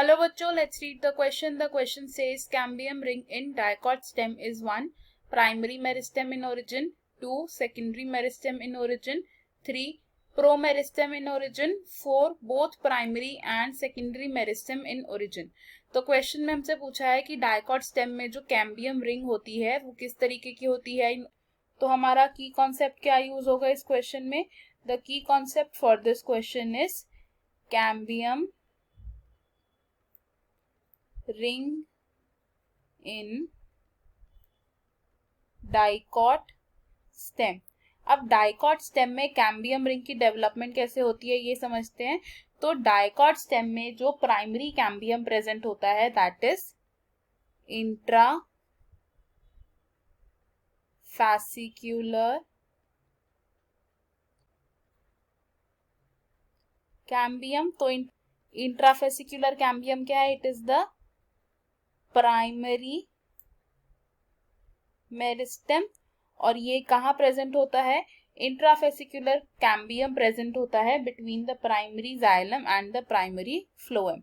Hello बच्चों, let's read the question. The question says cambium ring in dicot stem is 1. Primary meristem in origin, 2. Secondary meristem in origin, 3. Promeristem in origin, 4. Both primary and secondary meristem in origin. तो question में हमसे पूछा है कि dicot stem में जो cambium ring होती है वो किस तरीके की होती है. तो हमारा की कॉन्सेप्ट क्या यूज होगा इस क्वेश्चन में. The key concept for this question is cambium ring in dicot stem. अब डाइकॉट स्टेम में कैम्बियम रिंग की डेवलपमेंट कैसे होती है ये समझते हैं. तो डाइकॉट स्टेम में जो प्राइमरी कैम्बियम प्रेजेंट होता है that is intra fascicular cambium. तो इंट्राफेसिक्यूलर कैम्बियम क्या है. It is the primary meristem. और ये कहाँ प्रेजेंट होता है. इंट्राफेसिक्यूलर कैम्बियम प्रेजेंट होता है between the primary xylem and the primary phloem.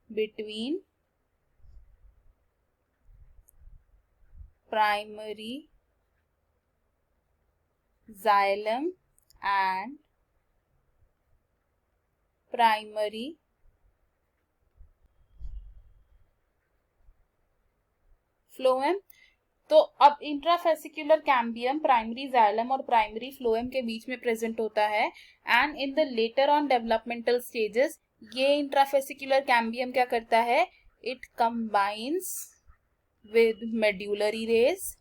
Between primary xylem and primary phloem. तो अब इंट्राफेसिक्यूलर कैम्बियम प्राइमरी जाइलम और प्राइमरी फ्लोएम के बीच में प्रेजेंट होता है. And in the later on developmental stages ये इंट्राफेसिक्यूलर कैम्बियम क्या करता है. It combines with medullary rays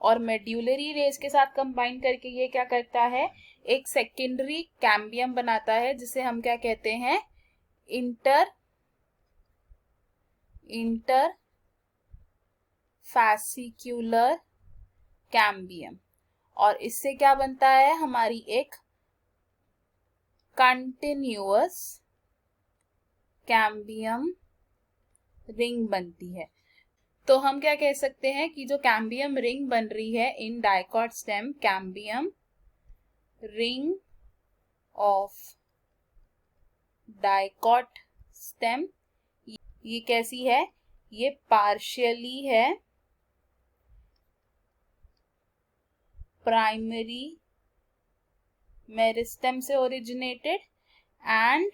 और मेड्यूलरी रेस के साथ कंबाइन करके ये क्या करता है. एक सेकेंडरी कैम्बियम बनाता है जिसे हम क्या कहते हैं. Interfascicular cambium. और इससे क्या बनता है. हमारी एक कंटिन्यूअस कैम्बियम रिंग बनती है. तो हम क्या कह सकते हैं कि जो कैम्बियम रिंग बन रही है in dicot stem, cambium ring of dicot stem, ये कैसी है. ये पार्शियली है प्राइमरी मेरिस्टेम से originated and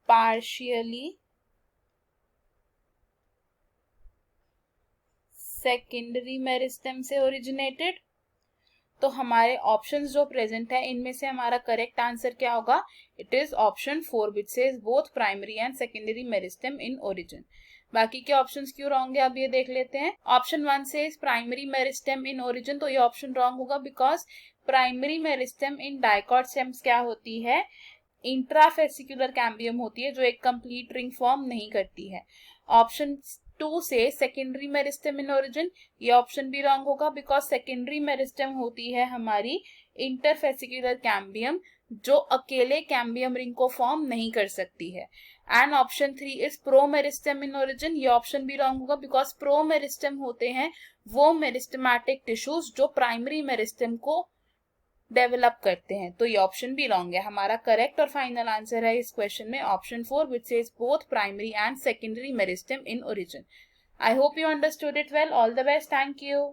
partially secondary meristem से ओरिजिनेटेड. तो हमारे ऑप्शंस जो प्रेजेंट है इनमें से हमारा करेक्ट आंसर क्या होगा. It is option 4 which says both primary and secondary meristem in origin. बाकी के ऑप्शंस क्यों रॉन्ग है अब ये देख लेते हैं. Option 1 says primary meristem in origin. तो ये ऑप्शन रॉन्ग होगा because primary meristem in dicot stems क्या होती है. इंट्राफेसिक्यूलर कैम्बियम होती है जो एक कंप्लीट रिंग फॉर्म नहीं करती है. ऑप्शन 2 से सेकेंडरी मेरिस्टेम इन ओरिजिन, ये ऑप्शन भी रॉन्ग होगा बिकॉज सेकेंडरी मेरिस्टेम होती है हमारी इंटरफेसिक्यूलर कैम्बियम जो अकेले कैम्बियम रिंग को फॉर्म नहीं कर सकती है. And option 3 is pro meristem in origin, ये ऑप्शन भी रॉन्ग होगा बिकॉज प्रो मेरिस्टेम होते हैं वो मेरिस्टेमेटिक टिश्यूज जो प्राइमरी मेरिस्टेम को डेवलप करते हैं. तो ये ऑप्शन भी रॉन्ग है. हमारा करेक्ट और फाइनल आंसर है इस क्वेश्चन में option 4 which says both primary and secondary meristem in origin. I hope you understood it well. All the best. Thank you.